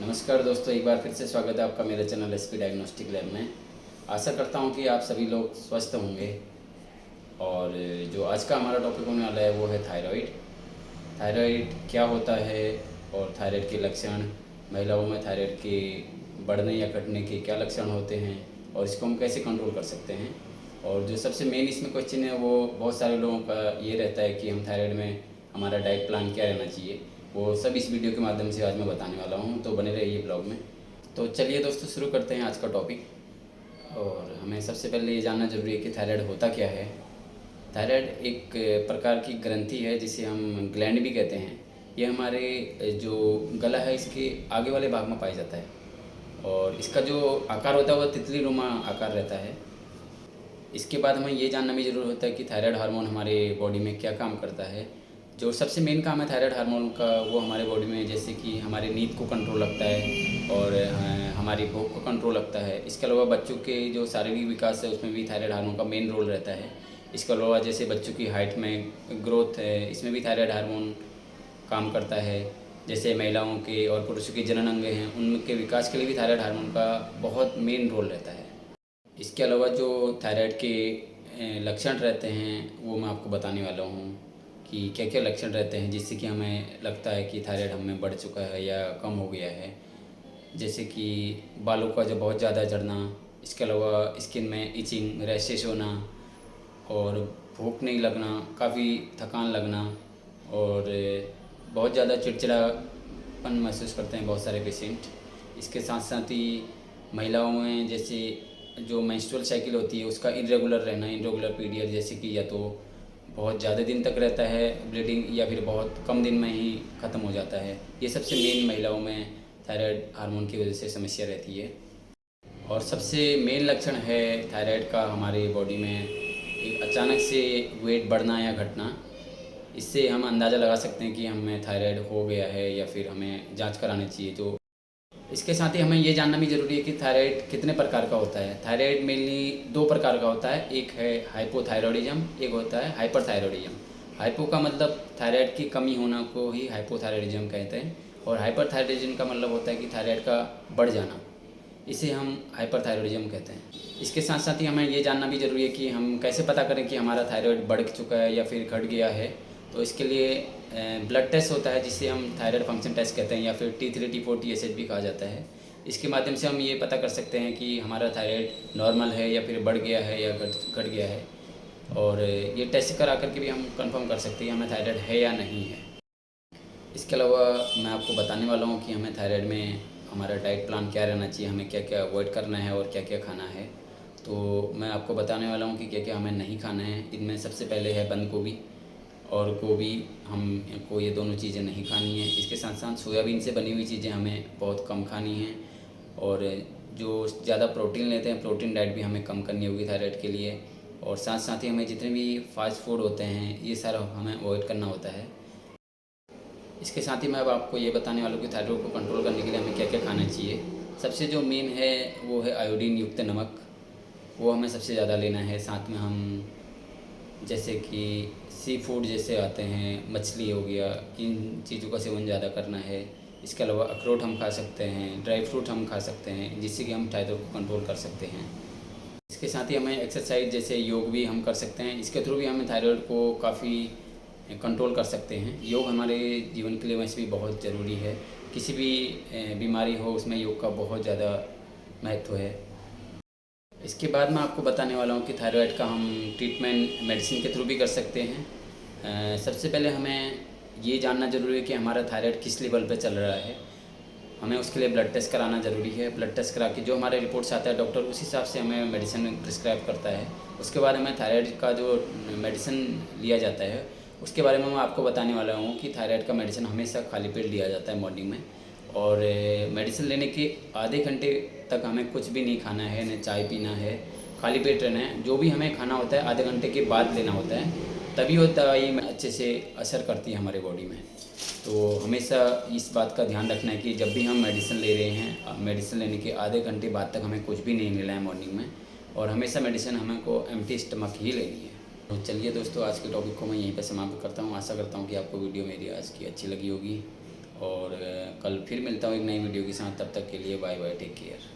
नमस्कार दोस्तों, एक बार फिर से स्वागत है आपका मेरे चैनल एसपी डायग्नोस्टिक लैब में। आशा करता हूं कि आप सभी लोग स्वस्थ होंगे। और जो आज का हमारा टॉपिक होने वाला है वो है थायराइड। थायराइड क्या होता है और थायराइड के लक्षण, महिलाओं में थायराइड के बढ़ने या घटने के क्या लक्षण होते हैं और इसको हम कैसे कंट्रोल कर सकते हैं। और जो सबसे मेन इसमें क्वेश्चन है वो बहुत सारे लोगों का ये रहता है कि हम थायराइड में हमारा डाइट प्लान क्या रहना चाहिए, वो सब इस वीडियो के माध्यम से आज मैं बताने वाला हूँ, तो बने रहिए ब्लॉग में। तो चलिए दोस्तों, शुरू करते हैं आज का टॉपिक। और हमें सबसे पहले ये जानना जरूरी है कि थायराइड होता क्या है। थायराइड एक प्रकार की ग्रंथि है जिसे हम ग्लैंड भी कहते हैं। ये हमारे जो गला है इसके आगे वाले भाग में पाया जाता है और इसका जो आकार होता है वह तितली नुमा आकार रहता है। इसके बाद हमें ये जानना भी ज़रूर होता है कि थायराइड हार्मोन हमारे बॉडी में क्या काम करता है। जो सबसे मेन काम है थायराइड हार्मोन का वो हमारे बॉडी में जैसे कि हमारी नींद को कंट्रोल रखता है और हमारी भूख को कंट्रोल रखता है। इसके अलावा बच्चों के जो शारीरिक विकास है उसमें भी थायराइड हार्मोन का मेन रोल रहता है। इसके अलावा जैसे बच्चों की हाइट में ग्रोथ है, इसमें भी थायराइड हार्मोन काम करता है। जैसे महिलाओं के और पुरुषों के जनन अंग हैं उनके विकास के लिए भी थायराइड हार्मोन का बहुत मेन रोल रहता है। इसके अलावा जो थायराइड के लक्षण रहते हैं वो मैं आपको बताने वाला हूँ कि क्या क्या लक्षण रहते हैं जिससे कि हमें लगता है कि थायराइड हम में बढ़ चुका है या कम हो गया है। जैसे कि बालों का जो बहुत ज़्यादा झड़ना, इसके अलावा स्किन में इचिंग, रैशेस होना और भूख नहीं लगना, काफ़ी थकान लगना और बहुत ज़्यादा चिड़चिड़ापन महसूस करते हैं बहुत सारे पेशेंट। इसके साथ साथ ही महिलाओं में जैसे जो मेंस्ट्रुअल साइकिल होती है उसका इरेगुलर रहना, इरेगुलर पीरियड, जैसे कि या तो बहुत ज़्यादा दिन तक रहता है ब्लीडिंग या फिर बहुत कम दिन में ही ख़त्म हो जाता है। ये सबसे मेन महिलाओं में थायराइड हार्मोन की वजह से समस्या रहती है। और सबसे मेन लक्षण है थायराइड का हमारे बॉडी में एक अचानक से वेट बढ़ना या घटना। इससे हम अंदाज़ा लगा सकते हैं कि हमें थायराइड हो गया है या फिर हमें जांच करानी चाहिए। तो इसके साथ ही हमें ये जानना भी ज़रूरी है कि थायराइड कितने प्रकार का होता है। थायराइड मेनली दो प्रकार का होता है, एक है हाइपोथायरॉयडिज्म, एक होता है हाइपरथायरॉयडिज्म। हाइपो का मतलब थायराइड की कमी होना को ही हाइपोथायरॉयडिज्म कहते हैं और हाइपरथायरॉयडिज्म का मतलब होता है कि थायराइड का बढ़ जाना, इसे हम हाइपरथायरॉयडिज्म कहते हैं। इसके साथ साथ ही हमें ये जानना भी ज़रूरी है कि हम कैसे पता करें कि हमारा थायराइड बढ़ चुका है या फिर घट गया है। तो इसके लिए ब्लड टेस्ट होता है जिसे हम थायराइड फंक्शन टेस्ट कहते हैं या फिर T3 T4 TSH भी कहा जाता है। इसके माध्यम से हम ये पता कर सकते हैं कि हमारा थायराइड नॉर्मल है या फिर बढ़ गया है या घट गया है। और ये टेस्ट करा करके भी हम कंफर्म कर सकते हैं हमें थायराइड है या नहीं है। इसके अलावा मैं आपको बताने वाला हूँ कि हमें थायराइड में हमारा डाइट प्लान क्या रहना चाहिए, हमें क्या क्या अवॉइड करना है और क्या क्या खाना है। तो मैं आपको बताने वाला हूँ कि क्या क्या हमें नहीं खाना है। इनमें सबसे पहले है बंद गोभी और गोभी, हमको ये दोनों चीज़ें नहीं खानी है। इसके साथ साथ सोयाबीन से बनी हुई चीज़ें हमें बहुत कम खानी हैं। और जो ज़्यादा प्रोटीन लेते हैं, प्रोटीन डाइट भी हमें कम करनी होगी थायराइड के लिए। और साथ साथ ही हमें जितने भी फास्ट फूड होते हैं ये सारा हमें अवॉइड करना होता है। इसके साथ ही मैं अब आपको ये बताने वाला हूँ कि थायराइड को कंट्रोल करने के लिए हमें क्या क्या खाना चाहिए। सबसे जो मेन है वो है आयोडीन युक्त नमक, वो हमें सबसे ज़्यादा लेना है। साथ में हम जैसे कि सी फूड जैसे आते हैं, मछली हो गया, इन चीज़ों का सेवन ज़्यादा करना है। इसके अलावा अखरोट हम खा सकते हैं, ड्राई फ्रूट हम खा सकते हैं जिससे कि हम थायराइड को कंट्रोल कर सकते हैं। इसके साथ ही हमें एक्सरसाइज जैसे योग भी हम कर सकते हैं, इसके थ्रू भी हमें थायराइड को काफ़ी कंट्रोल कर सकते हैं। योग हमारे जीवन के लिए वैसे भी बहुत ज़रूरी है। किसी भी बीमारी हो उसमें योग का बहुत ज़्यादा महत्व है। इसके बाद मैं आपको बताने वाला हूँ कि थायराइड का हम ट्रीटमेंट मेडिसिन के थ्रू भी कर सकते हैं। सबसे पहले हमें ये जानना ज़रूरी है कि हमारा थायराइड किस लेवल पे चल रहा है। हमें उसके लिए ब्लड टेस्ट कराना ज़रूरी है। ब्लड टेस्ट करा के जो हमारे रिपोर्ट्स आता है डॉक्टर उस हिसाब से हमें मेडिसिन प्रिस्क्राइब करता है। उसके बाद हमें थायराइड का जो मेडिसिन लिया जाता है उसके बारे में मैं आपको बताने वाला हूँ कि थायराइड का मेडिसिन हमेशा खाली पेट लिया जाता है मॉर्निंग में। और मेडिसिन लेने के आधे घंटे तक हमें कुछ भी नहीं खाना है, न चाय पीना है, खाली पेट रहना है। जो भी हमें खाना होता है आधे घंटे के बाद लेना होता है, तभी वो दवाई में अच्छे से असर करती है हमारे बॉडी में। तो हमेशा इस बात का ध्यान रखना है कि जब भी हम मेडिसिन ले रहे हैं, मेडिसिन लेने के आधे घंटे बाद तक हमें कुछ भी नहीं लेना है मॉर्निंग में। और हमेशा मेडिसिन हमें को एम्प्टी स्टमक ही लेनी है। तो चलिए दोस्तों, आज के टॉपिक को मैं यहीं पर समाप्त करता हूँ। आशा करता हूँ कि आपको वीडियो मेरी आज की अच्छी लगी होगी। और कल फिर मिलता हूँ एक नई वीडियो के साथ। तब तक के लिए बाय बाय, टेक केयर।